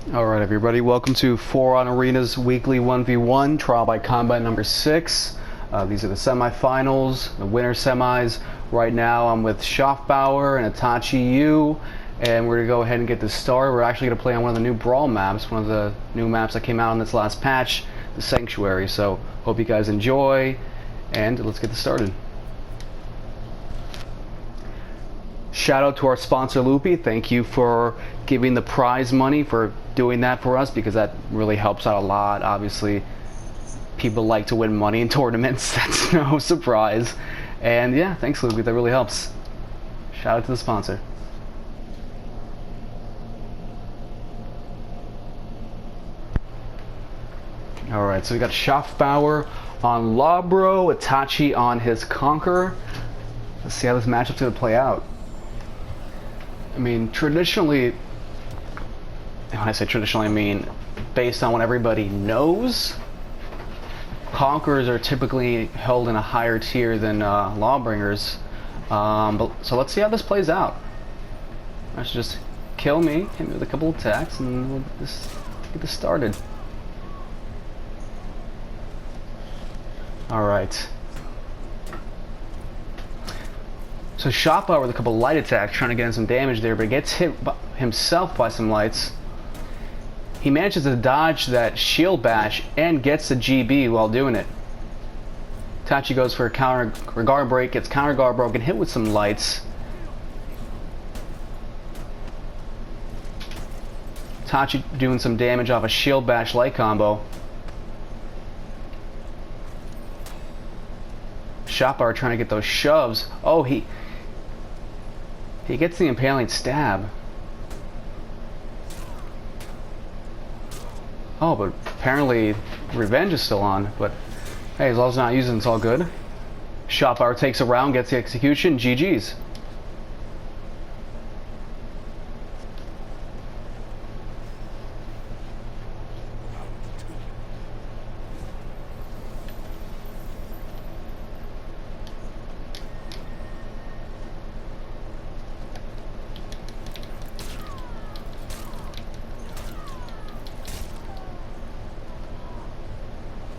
Alright everybody, welcome to 4 on Arena's weekly 1v1 trial by combat number 6. These are the semifinals, the winner semis. Right now I'm with Schaffbauer and Itachi U, and we're going to go ahead and get this started. We're actually going to play on one of the new Brawl maps, one of the new maps that came out in this last patch, the Sanctuary. So hope you guys enjoy, and let's get this started. Shout out to our sponsor Loopy. Thank you for giving the prize money, for doing that for us, because that really helps out a lot. Obviously, people like to win money in tournaments. That's no surprise. And yeah, thanks Loopy. That really helps. Shout out to the sponsor. Alright, so we got Schaffbauer on Lobro, Itachi on his Conqueror. Let's see how this matchup's going to play out. I mean, traditionally, when I say traditionally, I mean based on what everybody knows, Conquerors are typically held in a higher tier than Lawbringers. So let's see how this plays out. I should just kill me, hit me with a couple of attacks, and we'll just get this started. Alright. So Schaffbauer with a couple light attacks, trying to get in some damage there, but gets hit himself by some lights. He manages to dodge that shield bash and gets the GB while doing it. Itachi goes for a counter guard break, gets counter guard broken, hit with some lights. Itachi doing some damage off a shield bash light combo. Schaffbauer trying to get those shoves. Oh, he gets the impaling stab. Oh, but apparently revenge is still on. But hey, as long as it's not using, it's all good. Schaffbauer takes a round, gets the execution. GG's.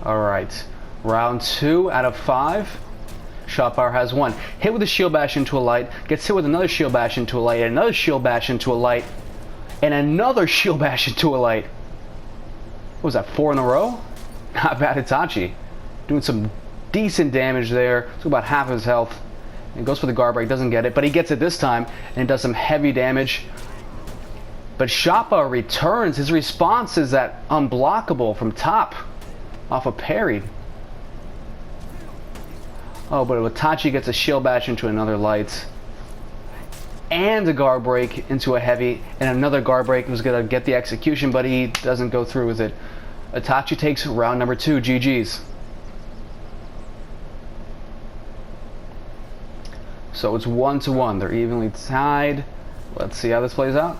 Alright, round 2 out of 5. Schaffbauer has one. Hit with a shield bash into a light, gets hit with another shield bash into a light, and another shield bash into a light, and another shield bash into a light. What was that, 4 in a row? Not bad, Itachi. Doing some decent damage there. Took about half of his health. And goes for the guard break, doesn't get it, but he gets it this time, and does some heavy damage. But Schaffbauer returns. His response is that unblockable from top. Off a parry. Oh, but Itachi gets a shield bash into another light. And a guard break into a heavy. And another guard break was going to get the execution, but he doesn't go through with it. Itachi takes round number 2. GG's. So it's 1-1. They're evenly tied. Let's see how this plays out.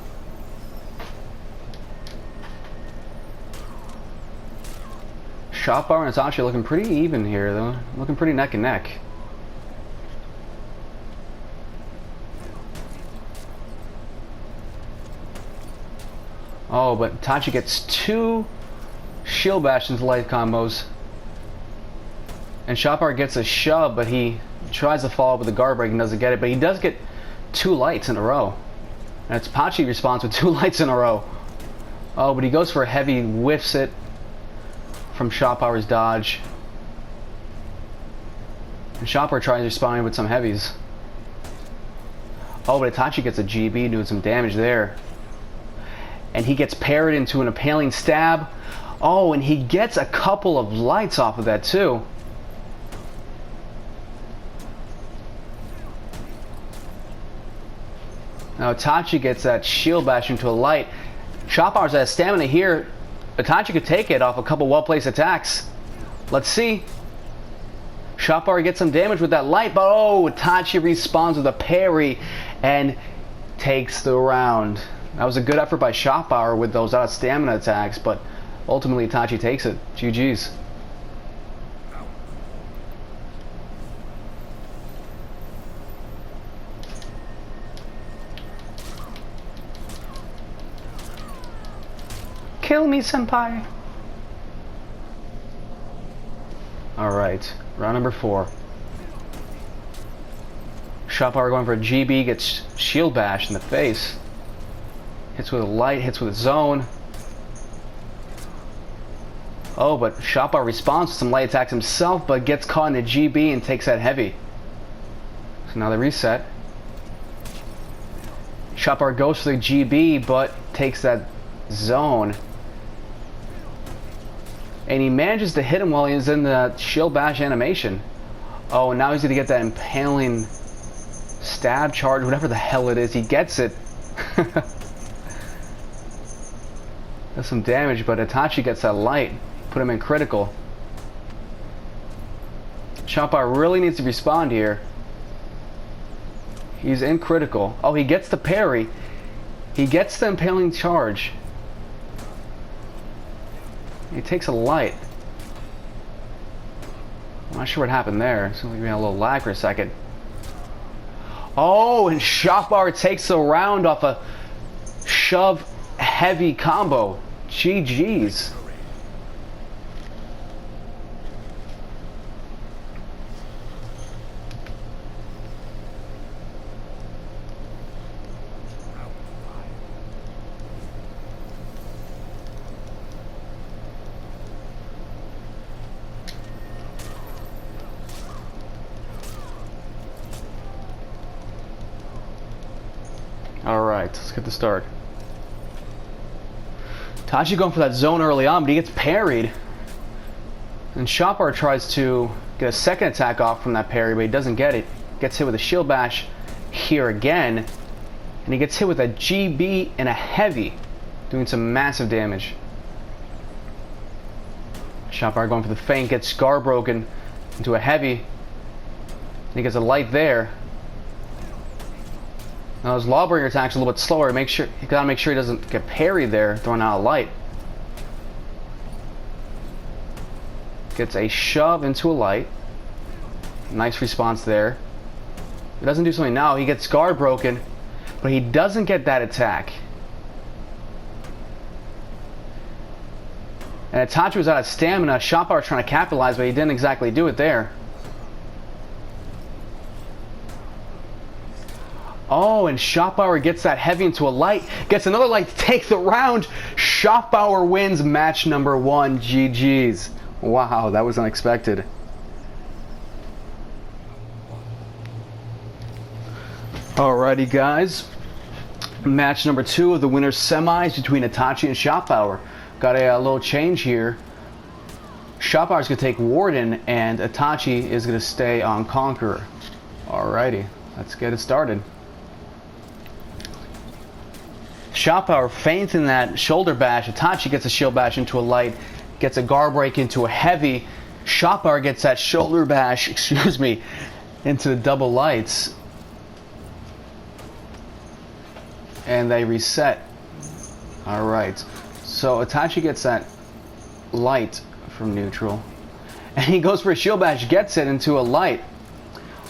Schaffbauer and Itachi looking pretty even here, though. Looking pretty neck and neck. Oh, but Itachi gets 2 shield bash into light combos. And Schaffbauer gets a shove, but he tries to follow up with a guard break and doesn't get it. But he does get 2 lights in a row. And Itachi responds with 2 lights in a row. Oh, but he goes for a heavy, whiffs it from Schaffbauer's dodge. And Schaffbauer tries responding with some heavies. Oh, but Itachi gets a GB, doing some damage there. And he gets parried into an impaling stab. Oh, and he gets a couple of lights off of that too. Now Itachi gets that shield bash into a light. Schaffbauer's at stamina here. Itachi could take it off a couple well-placed attacks. Let's see. Schaffbauer gets some damage with that light, but oh, Itachi responds with a parry and takes the round. That was a good effort by Schaffbauer with those out of stamina attacks, but ultimately Itachi takes it. GG's. kill me, senpai. Alright, round number 4. Shot power going for a GB, gets shield bash in the face. Hits with a light, hits with a zone. Oh, but shot power responds with some light attacks himself, but gets caught in a GB and takes that heavy. So now they reset. Shot power goes for the GB, but takes that zone. And he manages to hit him while he's in the shield bash animation. Oh, and now he's going to get that impaling stab charge, whatever the hell it is. He gets it. Does some damage, but Itachi gets that light. Put him in critical. Shot power really needs to respond here. He's in critical. Oh, he gets the parry. He gets the impaling charge. He takes a light. I'm not sure what happened there. Seems like we had a little lag for a second. Oh, and shot power takes a round off a shove heavy combo. GG's. Alright, let's get the start. Tachi going for that zone early on, but he gets parried. And shot power tries to get a second attack off from that parry, but he doesn't get it. Gets hit with a shield bash here again. And he gets hit with a GB and a heavy, doing some massive damage. Shot power going for the feint, gets Scar broken into a heavy. And he gets a light there. Now his Lawbringer attack's a little bit slower. You gotta make sure he doesn't get parried there, throwing out a light. Gets a shove into a light. Nice response there. He doesn't do something now. He gets guard broken, but he doesn't get that attack. And Itachi was out of stamina. Shot power trying to capitalize, but he didn't exactly do it there. Oh, and shot power gets that heavy into a light. Gets another light to take the round. Shot power wins match number 1. GG's. Wow, that was unexpected. Alrighty, guys. Match number 2 of the winner's semis between Itachi and shot power. Got a little change here. Shot power is going to take Warden, and Itachi is going to stay on Conqueror. Alrighty, let's get it started. Shot power feints in that shoulder bash. Itachi gets a shield bash into a light, gets a guard break into a heavy. Shot power gets that shoulder bash, excuse me, into the double lights. And they reset. Alright. So Itachi gets that light from neutral. And he goes for a shield bash, gets it into a light.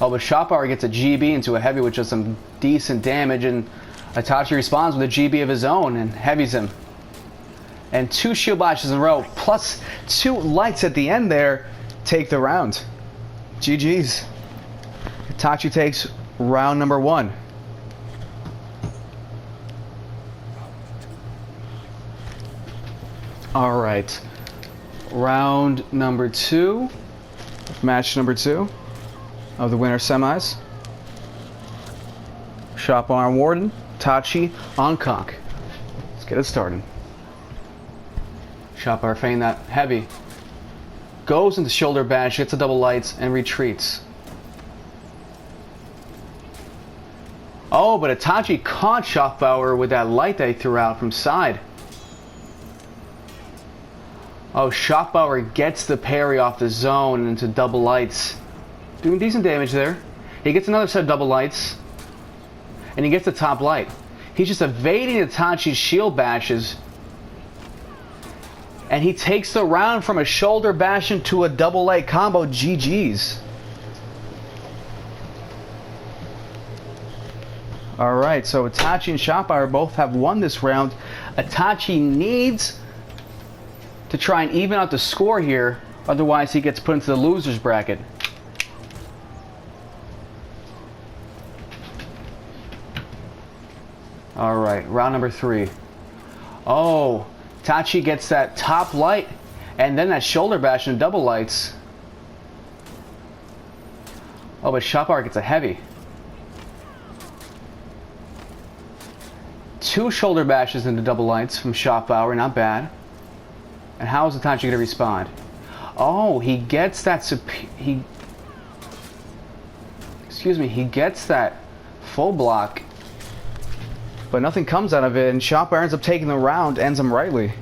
Oh, but shot power gets a GB into a heavy, which does some decent damage, and Itachi responds with a GB of his own and heavies him. And 2 shield bashes in a row, plus 2 lights at the end there, take the round. GG's. Itachi takes round number 1. Alright. Round number 2. Match number 2 of the winner semis. Shot power on Warden. Itachi on Conk. Let's get it started. Shot power feign that heavy. Goes into shoulder bash, hits the double lights, and retreats. Oh, but Itachi caught shot power with that light that he threw out from side. Oh, shot power gets the parry off the zone into double lights. Doing decent damage there. He gets another set of double lights. And he gets the top light. He's just evading Itachi's shield bashes. And he takes the round from a shoulder bash into a double light combo. GG's. Alright, so Itachi and shot power both have won this round. Itachi needs to try and even out the score here. Otherwise, he gets put into the loser's bracket. Alright, round number 3. Oh, Tachi gets that top light and then that shoulder bash and double lights. Oh, but Shopar gets a heavy. 2 shoulder bashes into double lights from Shopbauer, not bad. And how is Itachi going to respond? Oh, he gets that he gets that full block, but nothing comes out of it, and Shopbauer ends up taking the round, ends him rightly.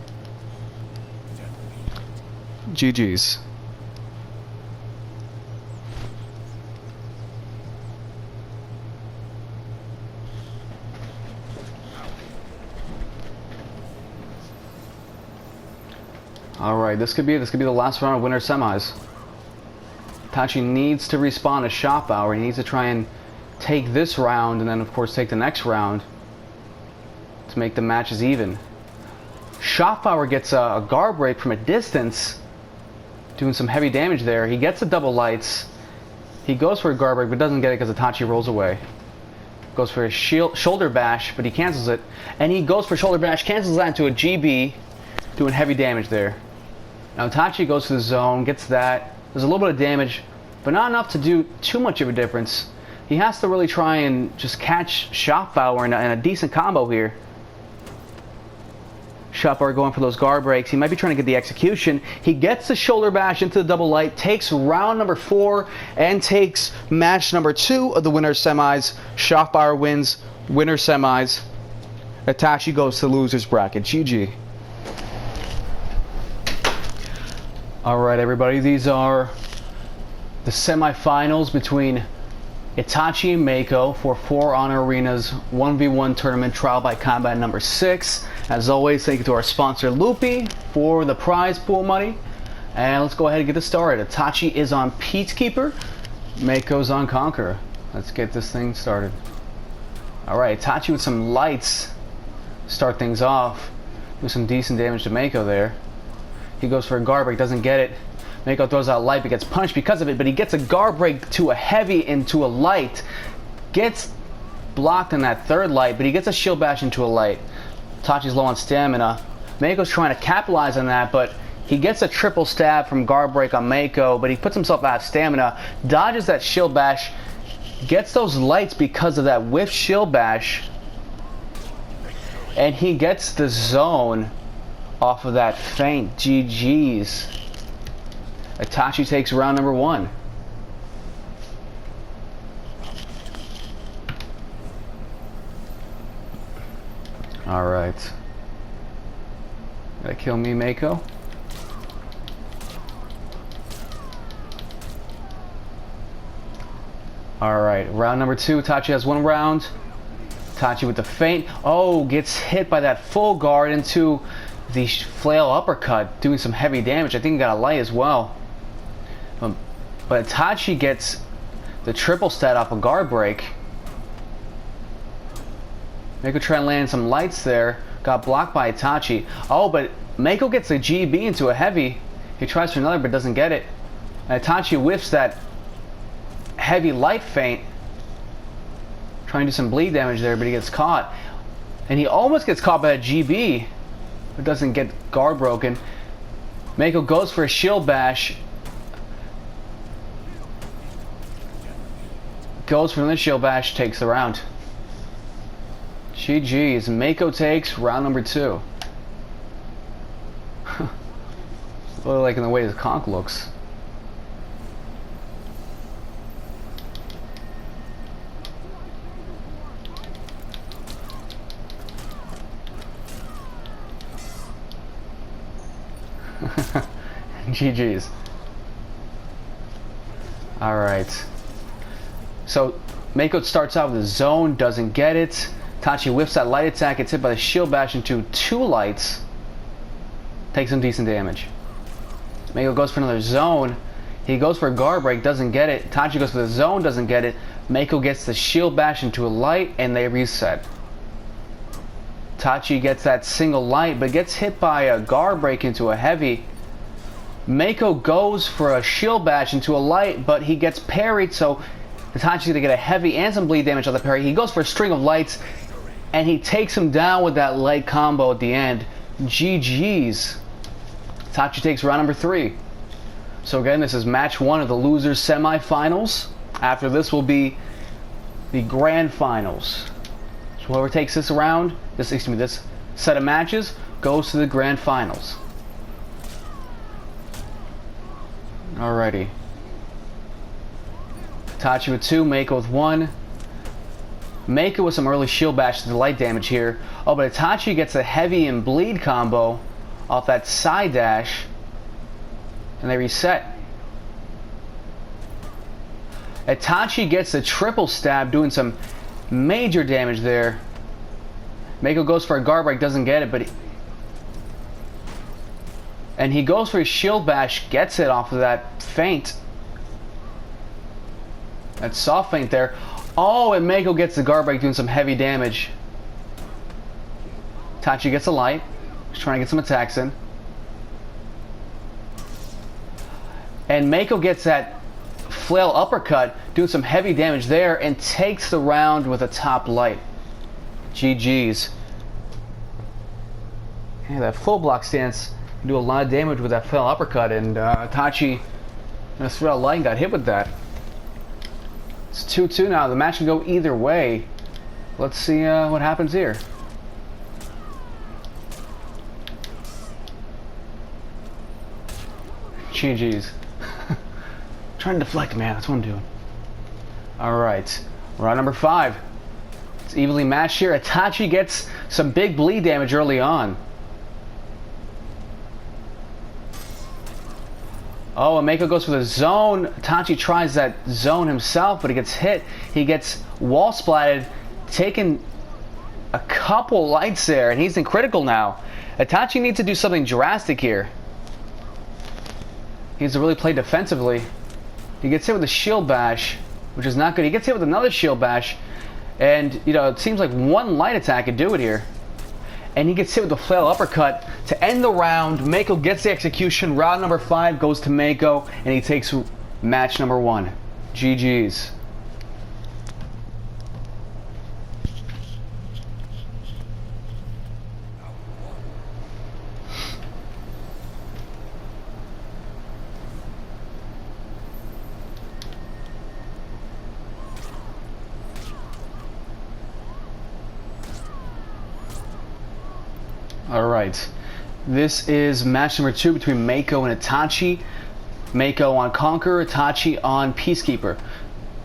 GG's. Alright, this could be the last round of winner semis. Tachi needs to respond to Shopbauer. He needs to try and take this round and then of course take the next round to make the matches even. Shopbauer gets a guard break from a distance, doing some heavy damage there. He gets the double lights. He goes for a guard break but doesn't get it because Itachi rolls away. Goes for a shoulder bash, but he cancels it. And he goes for shoulder bash, cancels that into a GB, doing heavy damage there. Now Itachi goes to the zone, gets that. There's a little bit of damage, but not enough to do too much of a difference. He has to really try and just catch Shopbauer in a decent combo here. Shopbauer going for those guard breaks. He might be trying to get the execution. He gets the shoulder bash into the double light, takes round number 4, and takes match number 2 of the winner's semis. Shopbauer wins winner's semis. Itachi goes to the loser's bracket. GG. Alright everybody, these are the semifinals between Itachi and Meiko for For Honor Arena's 1v1 tournament trial by combat number 6. As always, thank you to our sponsor Loopy for the prize pool money. And let's go ahead and get this started. Itachi is on Peacekeeper, Meiko's on Conqueror. Let's get this thing started. Alright, Itachi with some lights start things off. Do some decent damage to Meiko there. He goes for a guard break, doesn't get it. Meiko throws out light, but gets punished because of it. But he gets a guard break to a heavy into a light. Gets blocked in that third light, but he gets a shield bash into a light. Tachi's low on stamina. Meiko's trying to capitalize on that, but he gets a triple stab from guard break on Meiko, but he puts himself out of stamina. Dodges that shield bash. Gets those lights because of that whiff shield bash. And he gets the zone off of that feint. GG's. Itachi takes round number 1. Alright. Gotta kill me, Meiko. Alright, round number 2. Itachi has 1 round. Itachi with the feint. Oh, gets hit by that full guard into the flail uppercut, doing some heavy damage. I think he got a light as well. But Itachi gets the triple stat off a guard break. Meiko trying to land some lights there. Got blocked by Itachi. Oh, but Meiko gets a GB into a heavy. He tries for another but doesn't get it. And Itachi whiffs that heavy light feint. Trying to do some bleed damage there, but he gets caught. And he almost gets caught by a GB. But doesn't get guard broken. Meiko goes for a shield bash. Goes for another shield bash, takes the round. GG's. Meiko takes round number 2. Really liking the way his conch looks. GG's. Alright. So, Meiko starts out with a zone, doesn't get it. Tachi whiffs that light attack, gets hit by the shield bash into 2 lights. Takes some decent damage. Meiko goes for another zone. He goes for a guard break, doesn't get it. Tachi goes for the zone, doesn't get it. Meiko gets the shield bash into a light, and they reset. Tachi gets that single light, but gets hit by a guard break into a heavy. Mako goes for a shield bash into a light, but he gets parried, so Tachi's gonna get a heavy and some bleed damage on the parry. He goes for a string of lights, and he takes him down with that light combo at the end. GG's. Tachi takes round number 3. So again, this is match 1 of the losers semifinals. After this will be the grand finals. So whoever takes this round, this set of matches, goes to the grand finals. Alrighty. Tachi with 2, Mako with 1. Mako with some early shield bash to the light damage here. Oh, but Itachi gets a heavy and bleed combo off that side dash. And they reset. Itachi gets a triple stab, doing some major damage there. Mako goes for a guard break, doesn't get it, but and he goes for his shield bash, gets it off of that feint. That soft feint there. Oh, and Mako gets the guard break, doing some heavy damage. Tachi gets a light. He's trying to get some attacks in. And Mako gets that flail uppercut, doing some heavy damage there, and takes the round with a top light. GG's. Yeah, that full block stance can do a lot of damage with that flail uppercut, and Tachi just threw out a light and got hit with that. It's 2-2 now. The match can go either way. Let's see what happens here. GG's. Trying to deflect, man. That's what I'm doing. Alright. Round number 5. It's evenly matched here. Itachi gets some big bleed damage early on. Oh, and Mako goes for the zone. Itachi tries that zone himself, but he gets hit. He gets wall splatted, taking a couple lights there, and he's in critical now. Itachi needs to do something drastic here. He needs to really play defensively. He gets hit with a shield bash, which is not good. He gets hit with another shield bash, and you know, it seems like one light attack could do it here. And he gets hit with the flail uppercut to end the round. Mako gets the execution. Round number 5 goes to Mako, and he takes match number 1. GG's. Alright, this is match number 2 between Mako and Itachi. Mako on Conqueror, Itachi on Peacekeeper.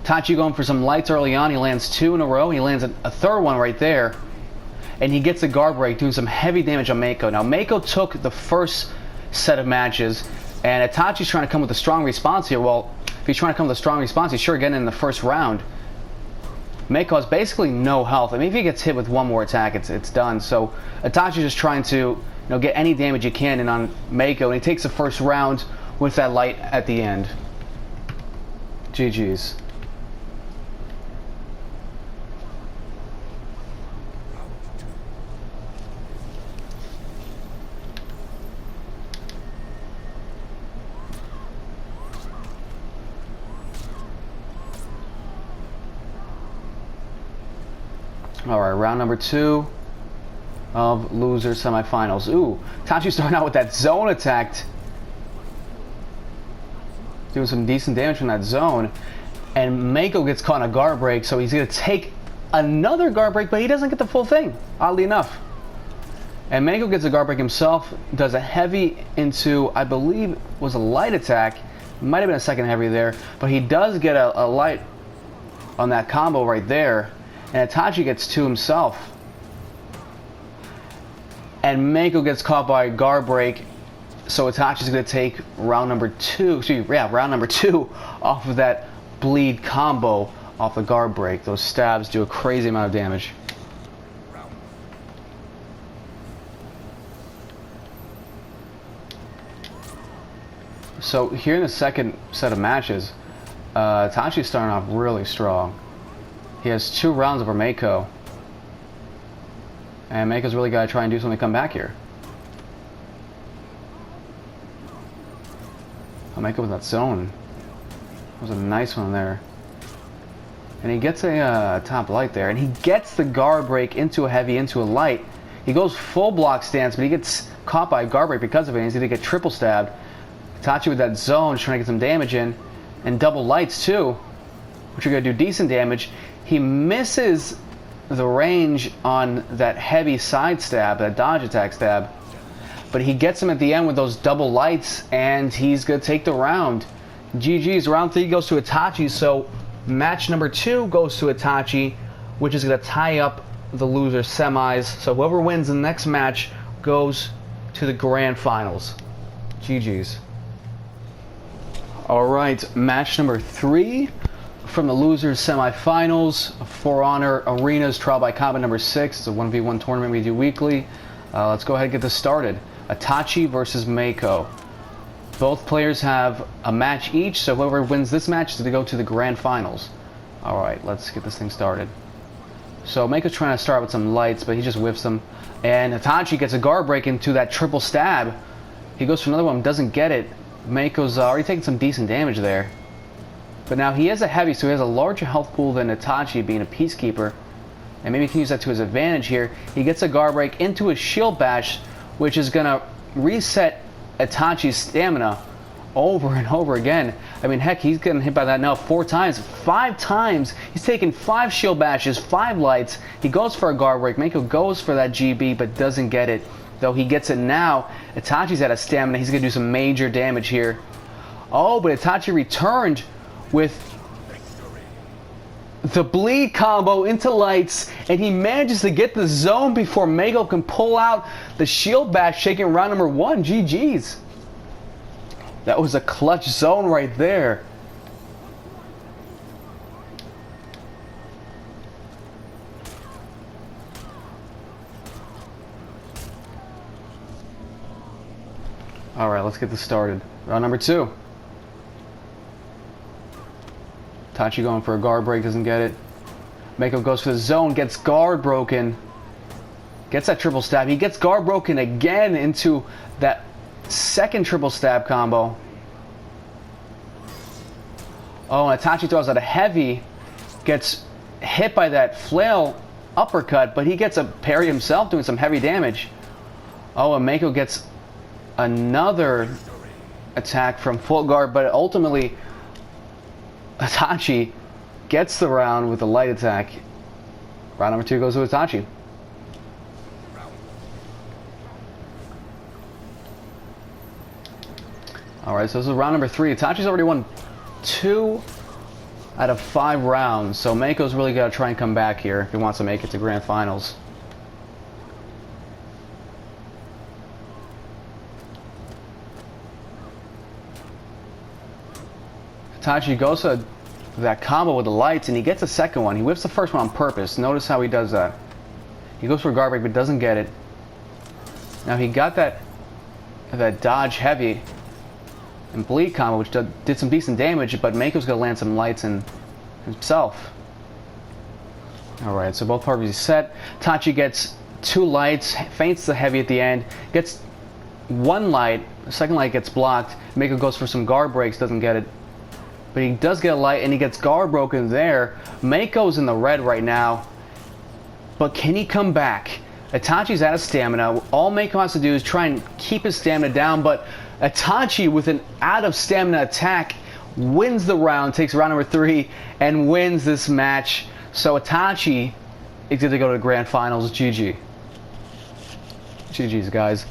Itachi going for some lights early on. He lands 2 in a row. He lands a third one right there. And he gets a guard break, doing some heavy damage on Mako. Now, Mako took the first set of matches, and Itachi's trying to come with a strong response here. Well, if he's trying to come with a strong response, he's sure getting in the first round. Mako has basically no health. I mean, if he gets hit with one more attack, it's done. So Itachi's just trying to get any damage he can in on Mako, and he takes the first round with that light at the end. GG's. Alright, round number 2 of loser semifinals. Ooh, Tachi starting out with that zone attack. Doing some decent damage from that zone. And Mako gets caught in a guard break, so he's going to take another guard break, but he doesn't get the full thing, oddly enough. And Mako gets a guard break himself, does a heavy into, I believe, was a light attack. Might have been a second heavy there, but he does get a light on that combo right there. And Itachi gets 2 himself. And Mako gets caught by a guard break. So Itachi's going to take round number 2. Round number 2 off of that bleed combo off the guard break. Those stabs do a crazy amount of damage. So here in the second set of matches, Itachi's starting off really strong. He has 2 rounds over Mako. And Mako's really got to try and do something to come back here. Oh, Mako with that zone. That was a nice one there. And he gets a top light there. And he gets the guard break into a heavy, into a light. He goes full block stance, but he gets caught by a guard break because of it. He's going to get triple stabbed. Itachi with that zone, trying to get some damage in. And double lights too, which are going to do decent damage. He misses the range on that heavy side stab, that dodge attack stab. But he gets him at the end with those double lights, and he's going to take the round. GG's. Round 3 goes to Itachi, so match number 2 goes to Itachi, which is going to tie up the loser semis. So whoever wins the next match goes to the grand finals. GG's. Alright, match number 3 from the losers semifinals. For Honor Arenas Trial by Combat number 6. It's a 1v1 tournament we do weekly. Let's go ahead and get this started. Itachi versus Mako. Both players have a match each, so whoever wins this match is going to go to the grand finals. Alright, let's get this thing started. So Mako's trying to start with some lights, but he just whiffs them. And Itachi gets a guard break into that triple stab. He goes for another one, doesn't get it. Mako's already taking some decent damage there. But now he is a heavy, so he has a larger health pool than Itachi, being a peacekeeper. And maybe he can use that to his advantage here. He gets a guard break into a shield bash, which is going to reset Itachi's stamina over and over again. I mean, heck, he's getting hit by that now 4 times. 5 times. He's taken 5 shield bashes, 5 lights. He goes for a guard break. Mako goes for that GB, but doesn't get it. Though he gets it now. Itachi's out of stamina. He's going to do some major damage here. Oh, but Itachi returned with the bleed combo into lights, and he manages to get the zone before Mako can pull out the shield bash, shaking round number 1. GG's. That was a clutch zone right there. Alright, let's get this started. Round number 2. Itachi going for a guard break, doesn't get it. Mako goes for the zone, gets guard broken. Gets that triple stab. He gets guard broken again into that second triple stab combo. Oh, and Itachi throws out a heavy. Gets hit by that flail uppercut, but he gets a parry himself, doing some heavy damage. Oh, and Mako gets another attack from full guard, but ultimately Itachi gets the round with a light attack. Round number 2 goes to Itachi. Alright, so this is round number 3. Itachi's already won 2 out of 5 rounds, so Mako's really got to try and come back here if he wants to make it to grand finals. Itachi goes to that combo with the lights, and he gets a second one. He whips the first one on purpose. Notice how he does that. He goes for a guard break, but doesn't get it. Now he got that dodge heavy and bleed combo, which did some decent damage, but Mako's going to land some lights in himself. Alright, so both parties set. Itachi gets 2 lights, feints the heavy at the end, gets 1 light, the second light gets blocked. Mako goes for some guard breaks, doesn't get it. But he does get a light, and he gets guard broken there. Mako's in the red right now. But can he come back? Itachi's out of stamina. All Mako has to do is try and keep his stamina down, but Itachi, with an out of stamina attack, wins the round, takes round number 3, and wins this match. So Itachi is going to go to the grand finals. GG. GG's, guys.